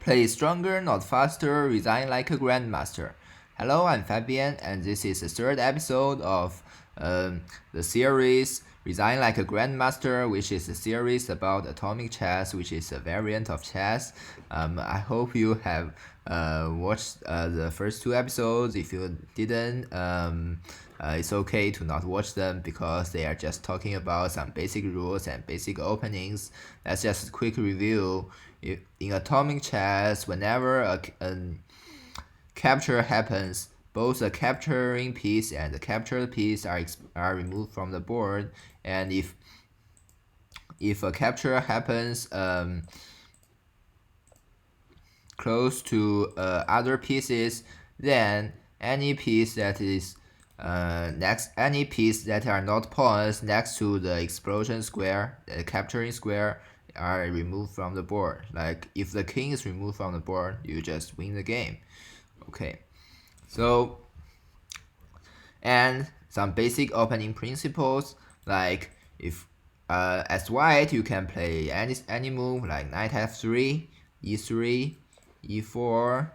Play stronger, not faster, resign like a grandmaster. Hello, I'm Fabian, and this is the third episode of the series Resign Like a Grandmaster, which is a series about atomic chess, which is a variant of chess. I hope you have watched the first two episodes. If you didn't, it's okay to not watch them because they are just talking about some basic rules and basic openings. That's just a quick review. In atomic chess, whenever a capture happens, both the capturing piece and the captured piece are removed from the board. And if a capture happens close to other pieces, then any piece that is any piece that are not pawns next to the explosion square, the capturing square, are removed from the board. Like if the king is removed from the board, you just win the game. Okay, so and some basic opening principles, like if as white you can play any move like knight f3, e3, e4,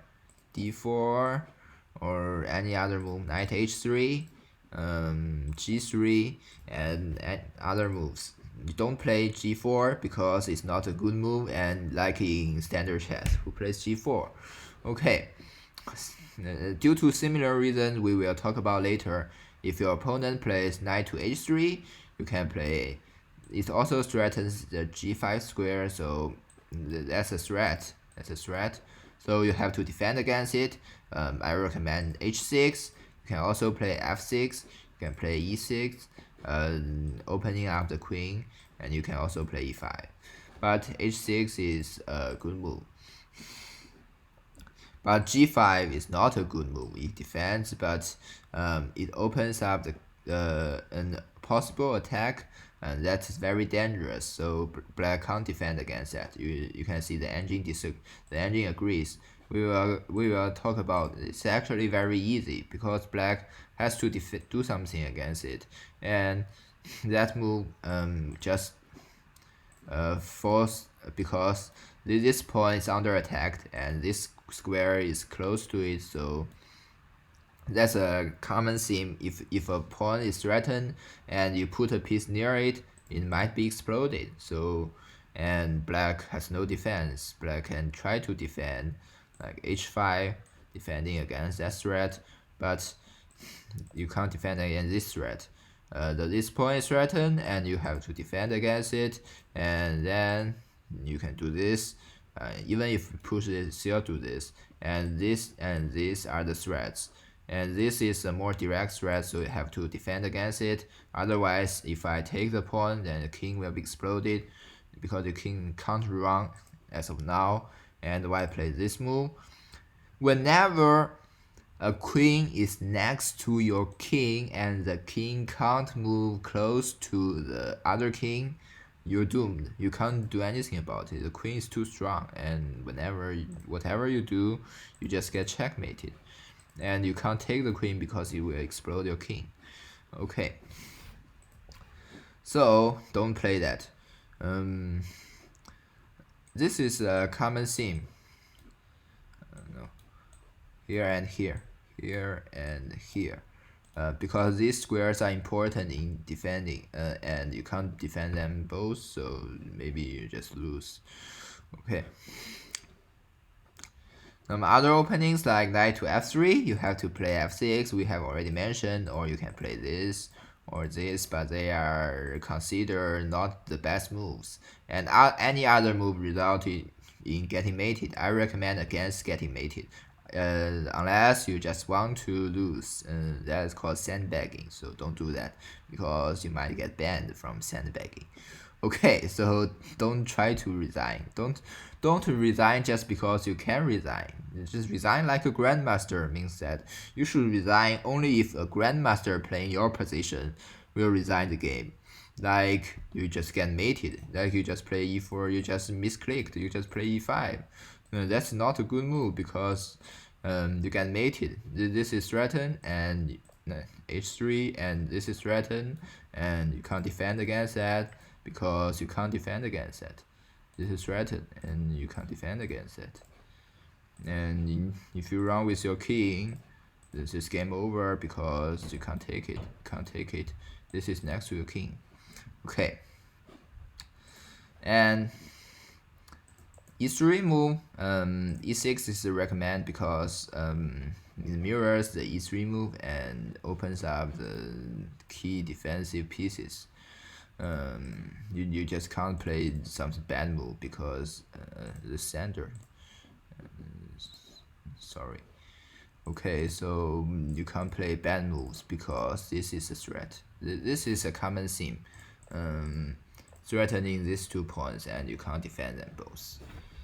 d4, or any other move, knight h3, g3, and other moves. You don't play g4 because it's not a good move, and like in standard chess, who plays g4? Okay, due to similar reasons we will talk about later, if your opponent plays knight to h3, you can play. It also threatens the g5 square, so that's a threat. So you have to defend against it. I recommend h6. You can also play f6. You can play e6, opening up the queen, and you can also play e5. But h6 is a good move. But g5 is not a good move. It defends, but it opens up an possible attack, and that is very dangerous. So black can't defend against that. You can see the engine agrees. We will talk about it. It's actually very easy because black has to do something against it, and that move just falls because this pawn is under attack and this square is close to it. So that's a common theme. If a pawn is threatened and you put a piece near it, it might be exploded. So and black has no defense. Black can try to defend like h5, defending against that threat, but you can't defend against this threat. This pawn is threatened and you have to defend against it, and then you can do this. Even if you push it, still do this, and this and these are the threats. And this is a more direct threat, so you have to defend against it. Otherwise, if I take the pawn, then the king will be exploded because the king can't run as of now. And white plays this move. Whenever a queen is next to your king and the king can't move close to the other king, you're doomed. You can't do anything about it. The queen is too strong, and whatever you do, you just get checkmated. And you can't take the queen because it will explode your king. Okay, so don't play that. This is a common theme. No. Here and here, here and here. Because these squares are important in defending, and you can't defend them both, so maybe you just lose. Okay. Some other openings like knight to f3, you have to play f6, we have already mentioned, or you can play this or this, but they are considered not the best moves. And any other move resulted in getting mated, I recommend against getting mated. Unless you just want to lose, that is called sandbagging, so don't do that because you might get banned from sandbagging. Okay, so don't try to resign. Don't resign just because you can resign. Just resign like a grandmaster means that you should resign only if a grandmaster playing your position will resign the game. Like you just get mated, like you just play e4, you just misclicked, you just play e5. That's not a good move because you get mated. This is threatened and h3, and this is threatened, and you can't defend against that because you can't defend against that. This is threatened and you can't defend against it. And if you run with your king, this is game over because you can't take it. This is next to your king. Okay. And e3 move, e6 is recommend because it mirrors the e3 move and opens up the key defensive pieces. You just can't play some bad move because the center. Sorry. Okay, so you can't play bad moves because this is a threat. This is a common theme, threatening these 2 points, and you can't defend them both.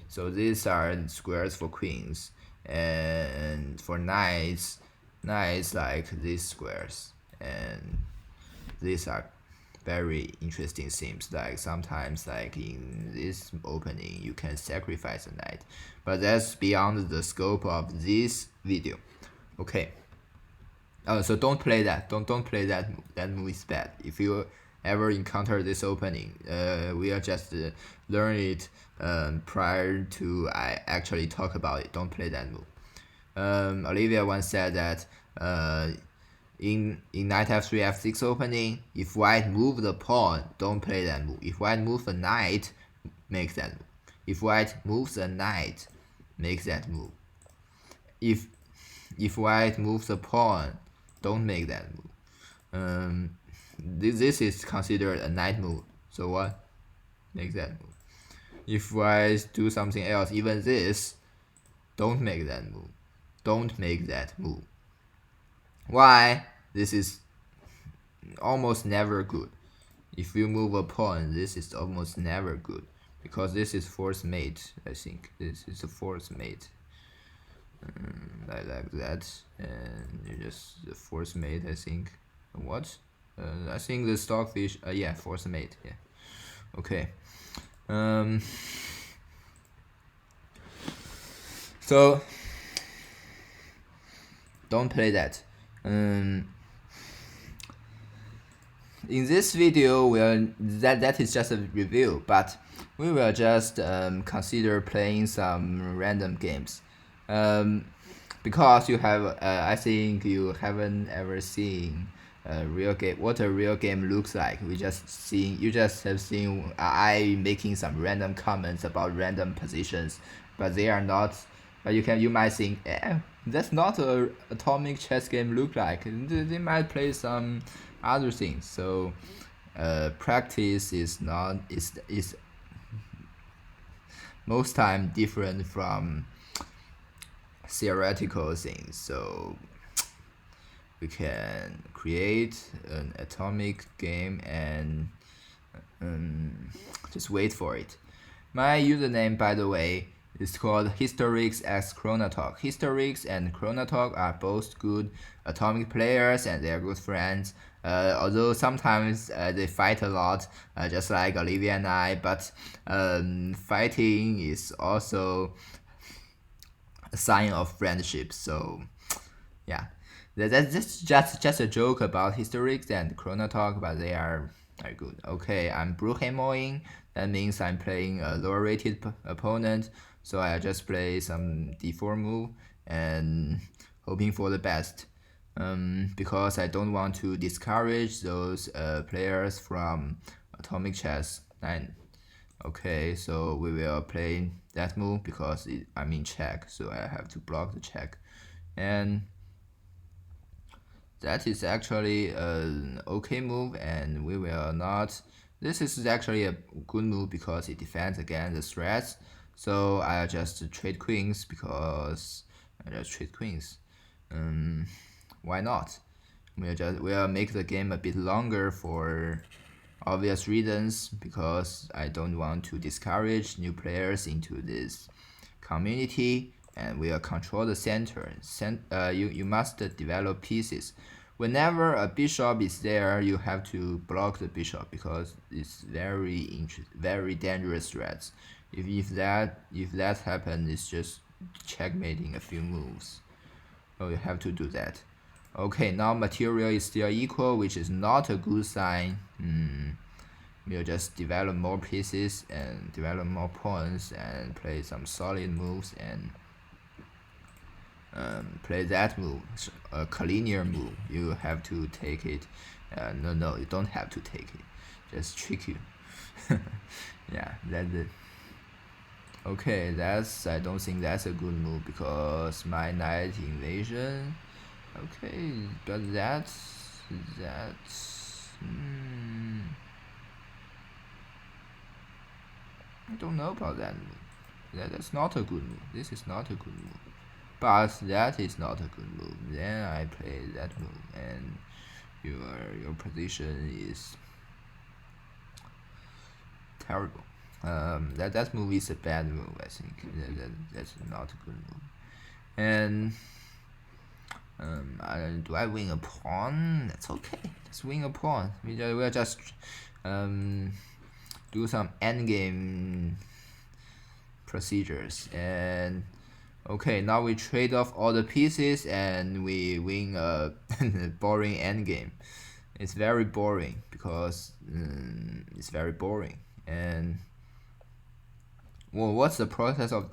So these are squares for queens, and for knights like these squares, and these are very interesting themes. Like sometimes, like in this opening, you can sacrifice a knight, but that's beyond the scope of this video. Okay. So don't play that. Don't play that. That move is bad. If you ever encounter this opening, we'll just learn it prior to I actually talk about it. Don't play that move. Olivia once said that in knight f3 f6 opening, if white move the pawn, don't play that move. If white move the knight, make that move. If white moves a knight, make that move. If white moves the pawn, don't make that move. This is considered a knight move. So what? Make that move. If white do something else, even this, don't make that move. Don't make that move. Why? This is almost never good. If you move a pawn, this is almost never good because this is force mate. I think this is a force mate. Like that, and you just force mate. I think what? I think the stockfish. Yeah, force mate. Yeah. Okay. So don't play that. In this video, that is just a review, but we will just consider playing some random games. Because you have, I think you haven't ever seen a real game. What a real game looks like. You just have seen I making some random comments about random positions, but they are not. But you might think, that's not a atomic chess game look like. They might play some other things. So practice is most time different from theoretical things. So we can create an atomic game and just wait for it. My username, by the way, is called Historics x Chronotalk. Historics and Chronotalk are both good atomic players and they're good friends. Although sometimes they fight a lot, just like Olivia and I, but fighting is also a sign of friendship. So yeah, that's just a joke about Historics and Chronotalk, but they are good. Okay, I'm Bruhemoing. That means I'm playing a lower rated opponent, so I just play some d4 move and hoping for the best. Because I don't want to discourage those players from atomic chess. Okay, so we will play that move because I'm in check, so I have to block the check. And that is actually an okay move, and we will not. This is actually a good move because it defends against the threats. So I'll just trade queens because I just trade queens. Why not? We'll make the game a bit longer for obvious reasons because I don't want to discourage new players into this community, and we'll control the center. You must develop pieces. Whenever a bishop is there, you have to block the bishop because it's very dangerous threats. If that happens, it's just checkmating a few moves. So you have to do that. Okay, now material is still equal, which is not a good sign. We'll just develop more pieces and develop more pawns and play some solid moves, and play that move, a collinear move. You have to take it. No, you don't have to take it. Just trick you. Yeah, that's it. Okay, I don't think that's a good move because my knight invasion. Okay, but that's I don't know about that move. That's not a good move. This is not a good move. But that is not a good move. Then I play that move, and your position is terrible. That move is a bad move. I think that's not a good move. And do I win a pawn? That's okay. Let's win a pawn. We'll just do some endgame procedures. And okay, now we trade off all the pieces and we win a boring endgame. It's very boring because it's very boring. And well, what's the process of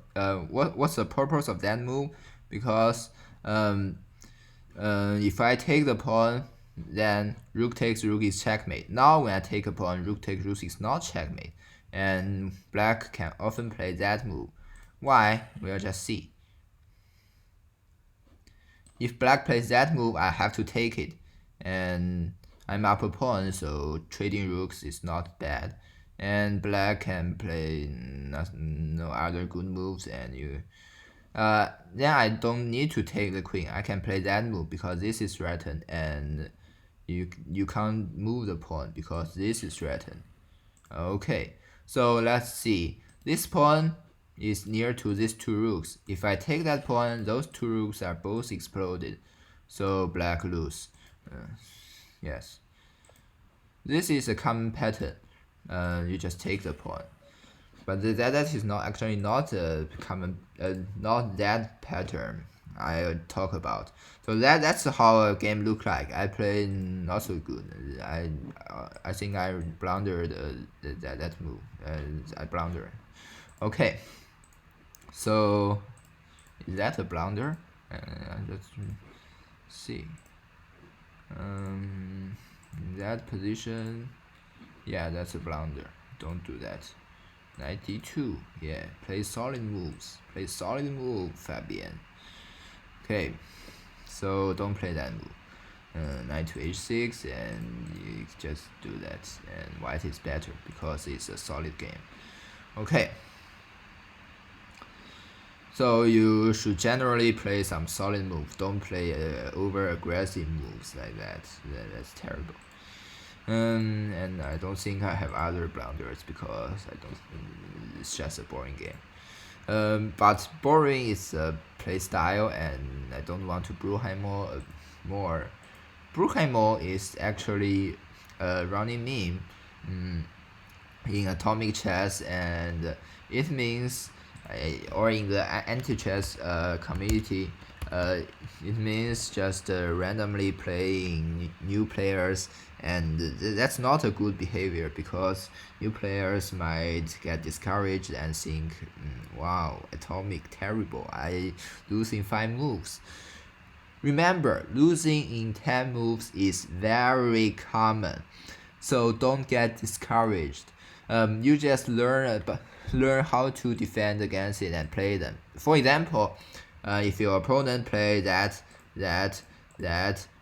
what's the purpose of that move? Because if I take the pawn, then rook takes rook is checkmate. Now when I take a pawn, rook takes rook is not checkmate, and black can often play that move. Why? We'll just see. If black plays that move, I have to take it, and I'm up a pawn, so trading rooks is not bad. And black can play no other good moves, and then I don't need to take the queen. I can play that move because this is threatened, and you can't move the pawn because this is threatened. Okay, so let's see. This pawn is near to these two rooks. If I take that pawn, those two rooks are both exploded, so black lose. Yes, this is a common pattern. You just take the pawn. But that is not actually not a common, not that pattern I talk about. So that's how a game look like. I play not so good. I think I blundered that move. I blundered. Okay. So is that a blunder? Let's see. That position, yeah, that's a blunder. Don't do that. 92, yeah, play solid moves. Play solid move, Fabian. Okay, so don't play that move. Knight to h6, and you just do that. And white is better because it's a solid game. Okay. So you should generally play some solid moves. Don't play over aggressive moves like that. That's terrible. And I don't think I have other blunders because it's just a boring game. But boring is a play style, and I don't want to Bruheimer more. Bruheimer is actually a running meme in atomic chess, and it means, or in the anti-chess community, it means just randomly playing new players, and that's not a good behavior because new players might get discouraged and think, wow, atomic terrible, I lose in 5 moves. Remember, losing in 10 moves is very common, so don't get discouraged. You just learn how to defend against it and play them. For example, if your opponent play that,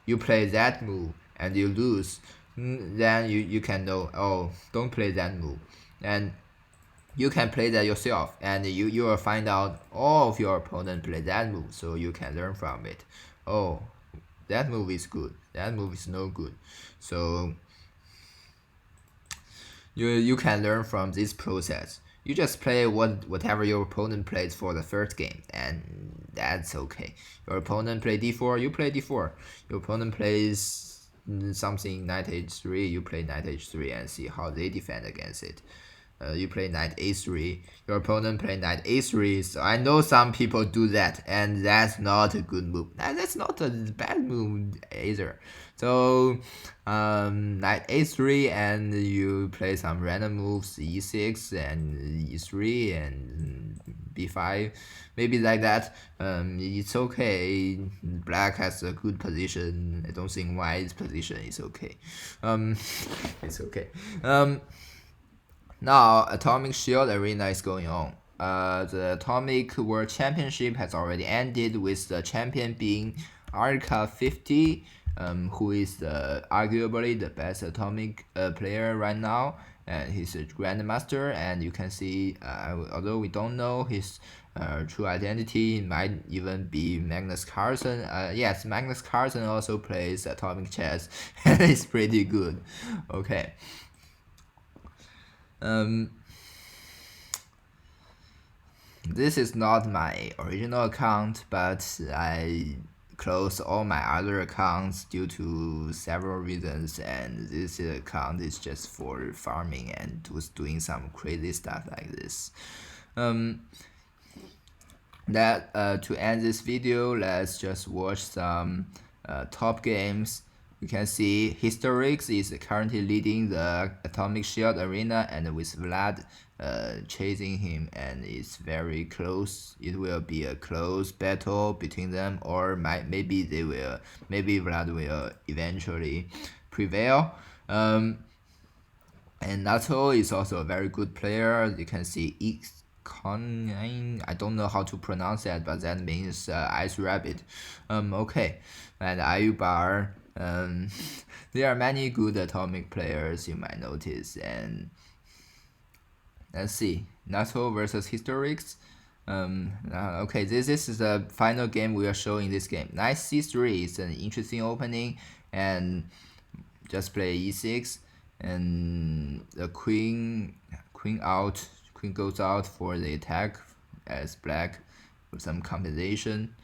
you play that move and you lose, then you can know, oh, don't play that move, and you can play that yourself, and you will find out all of your opponent play that move, so you can learn from it. Oh, that move is good, that move is no good. So you can learn from this process. You just play whatever your opponent plays for the first game, and that's okay. Your opponent play d4, you play d4. Your opponent plays something knight h3, you play knight h3 and see how they defend against it. you play knight a3, your opponent play knight a3. So I know some people do that, and that's not a good move. That's not a bad move either. So knight a3, and you play some random moves, e6 and e3 and b5, maybe like that. It's okay. Black has a good position. I don't think white's position is okay. It's okay. Now, Atomic Shield Arena is going on. The Atomic World Championship has already ended, with the champion being Arca 50, who is arguably the best Atomic player right now. And he's a grandmaster, and you can see, although we don't know his true identity, it might even be Magnus Carlsen. Yes, Magnus Carlsen also plays Atomic Chess, and it's pretty good. Okay. This is not my original account, but I closed all my other accounts due to several reasons, and this account is just for farming and was doing some crazy stuff like this. To end this video, let's just watch some top games. You can see Historics is currently leading the Atomic Shield Arena, and with Vlad chasing him, and it's very close. It will be a close battle between them, or maybe Vlad will eventually prevail. And Nato is also a very good player. You can see I don't know how to pronounce that, but that means ice rabbit. Okay, and Ayubar. There are many good Atomic players you might notice, and let's see, Nato versus Historics. Okay, this is the final game we are showing this game. Knight c3 is an interesting opening, and just play e6, and the queen goes out for the attack as black with some compensation,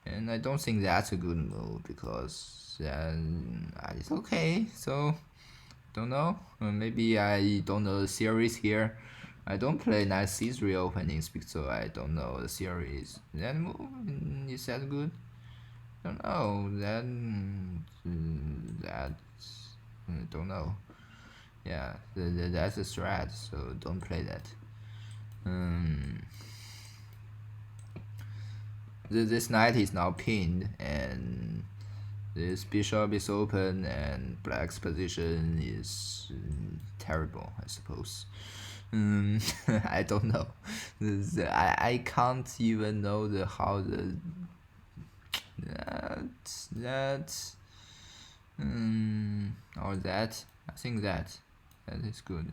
and I don't think that's a good move because it's okay. So don't know, maybe I don't know the series here. I don't play knight c3 openings, so I don't know the series. That move, is that good? Don't know. Don't know. Yeah, that's a strat, so don't play that. This knight is now pinned, and this bishop is open, and black's position is terrible, I suppose. I don't know. I can't even know how the or that. I think that is good.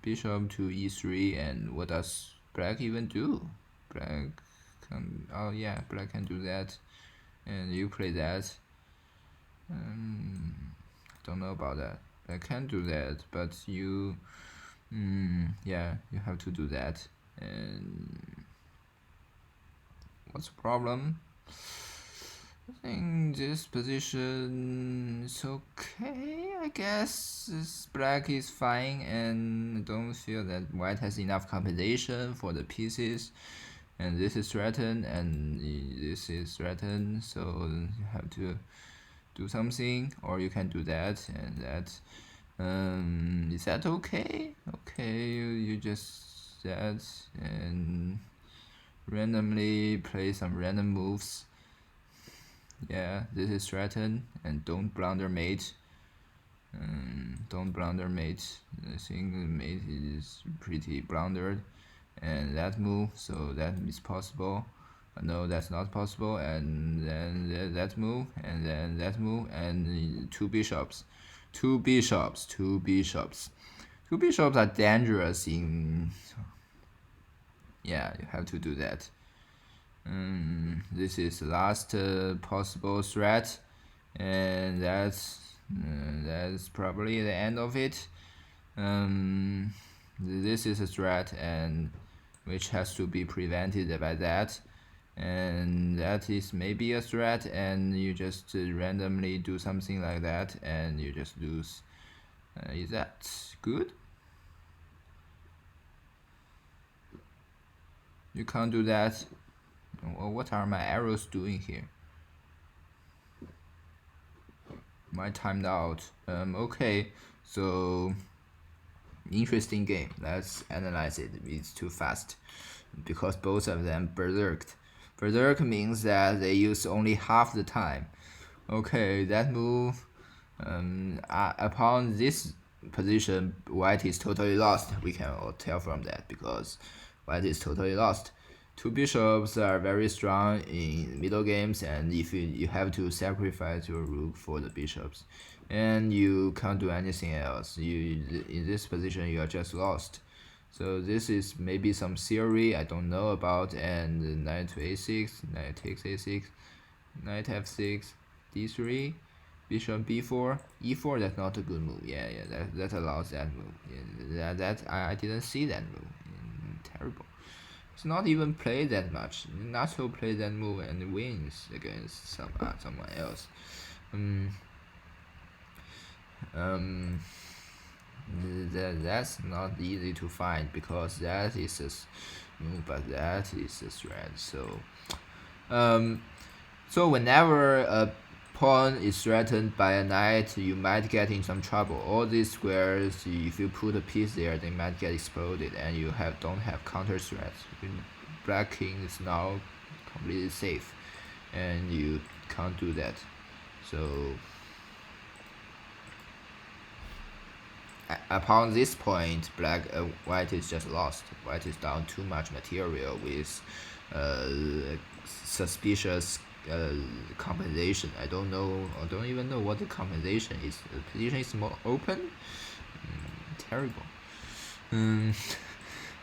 Bishop to e3, and what does black even do? Black can, oh yeah, black can do that, and you play that. Don't know about that. I can do that, but you, yeah, you have to do that. And what's the problem? I think this position is okay, I guess. This black is fine, and I don't feel that white has enough compensation for the pieces. And this is threatened, and this is threatened, so you have to do something, or you can do that, and that. Is that okay? Okay, you just that, and randomly play some random moves. Yeah, this is threatened, and don't blunder mate. Don't blunder mate. I think the mate is pretty blundered, and that move, so that is possible. No, that's not possible, and then that move, and then that move, and two bishops. Two bishops are dangerous in. Yeah, you have to do that. This is the last possible threat, and that's probably the end of it. This is a threat, and which has to be prevented by that, and that is maybe a threat, and you just randomly do something like that, and you just lose. Is that good? You can't do that. What are my arrows doing here? My timed out. Okay, so interesting game. Let's analyze it. It's too fast because both of them berserked. Berserk means that they use only half the time. Okay, that move. Upon this position, white is totally lost. We can all tell from that because white is totally lost. Two bishops are very strong in middle games, and if you have to sacrifice your rook for the bishops, and you can't do anything else. You in this position you are just lost. So this is maybe some theory I don't know about. And knight to a6, knight takes a6, knight f6, d3, bishop b4, e4. That's not a good move. Yeah, that allows that move. Yeah, that I didn't see that move. Terrible. It's not even played that much. Nato plays that move and wins against someone else. That's not easy to find because that is a move, but that is a threat. So whenever a pawn is threatened by a knight, you might get in some trouble. All these squares, if you put a piece there, they might get exploded, and you don't have counter threats. Black king is now completely safe, and you can't do that. So upon this point, white is just lost. White is down too much material with suspicious compensation. I don't even know what the compensation is. The position is more open. Terrible.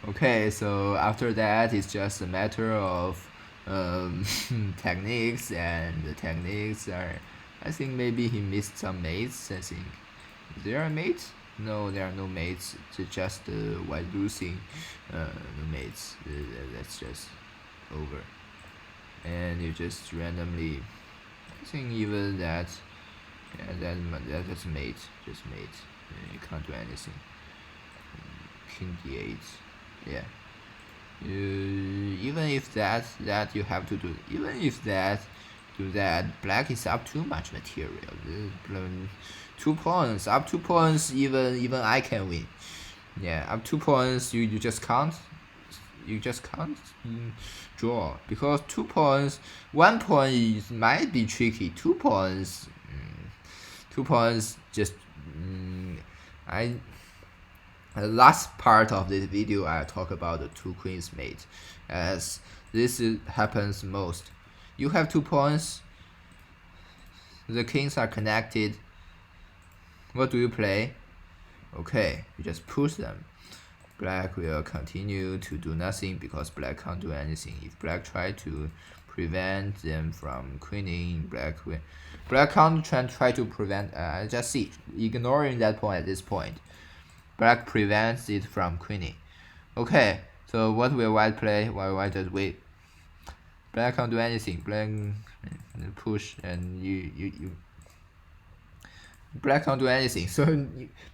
Okay, so after that, it's just a matter of techniques, and the techniques are. I think maybe he missed some mates. I think. Is there a mate? No, there are no mates. It's just white losing the mates. That's just over. And you just randomly. I think even that. Yeah, that's mate. Just mate. You can't do anything. King d8. Yeah. Even if that you have to do. Even if that do that, black is up too much material. 2 points, up 2 points, even I can win. Yeah, up 2 points, you just can't. You just can't draw because 2 points. 1 point might be tricky. 2 points. 2 points just. The last part of this video, I talk about the 2 queens mate, as this happens most. You have 2 points. The kings are connected. What do you play? Okay, you just push them. Black will continue to do nothing because black can't do anything. If black try to prevent them from queening, black can't try to prevent. Just see, ignoring that point at this point, black prevents it from queening. Okay, so what will white play? While white just wait. Black can't do anything. Black push, and you black can't do anything. So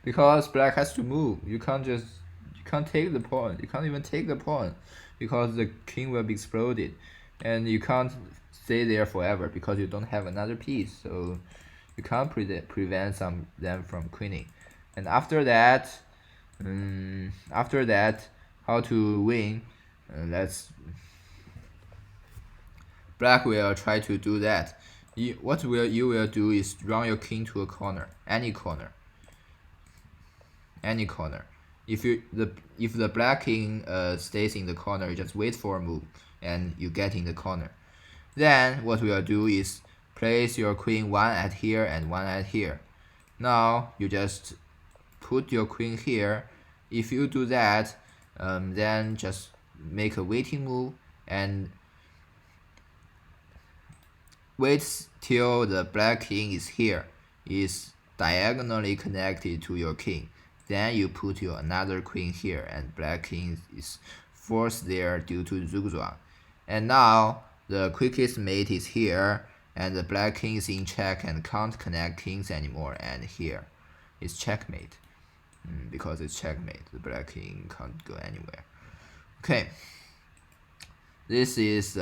because black has to move, you can't take the pawn. You can't even take the pawn because the king will be exploded, and you can't stay there forever because you don't have another piece. So you can't prevent them from queening. And after that, how to win? Black will try to do that. What you will do is run your king to a corner, any corner. If the black king stays in the corner, you just wait for a move, and you get in the corner. Then what we'll do is place your queen one at here and one at here. Now you just put your queen here. If you do that, then just make a waiting move and wait till the black king is here, is diagonally connected to your king. Then you put your another queen here, and black king is forced there due to zugzwang. And now the quickest mate is here, and the black king is in check and can't connect kings anymore. And here is checkmate. Because it's checkmate, the black king can't go anywhere. Okay. this is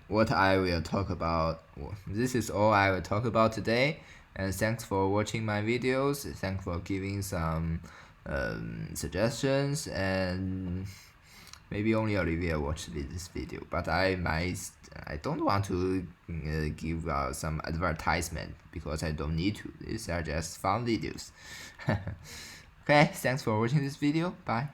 what I will talk about. This is all I will talk about today. And thanks for watching my videos. Thanks for giving some suggestions, and maybe only Olivia watched this video, but I don't want to give out some advertisement because I don't need to. These are just fun videos. Okay, thanks for watching this video. Bye.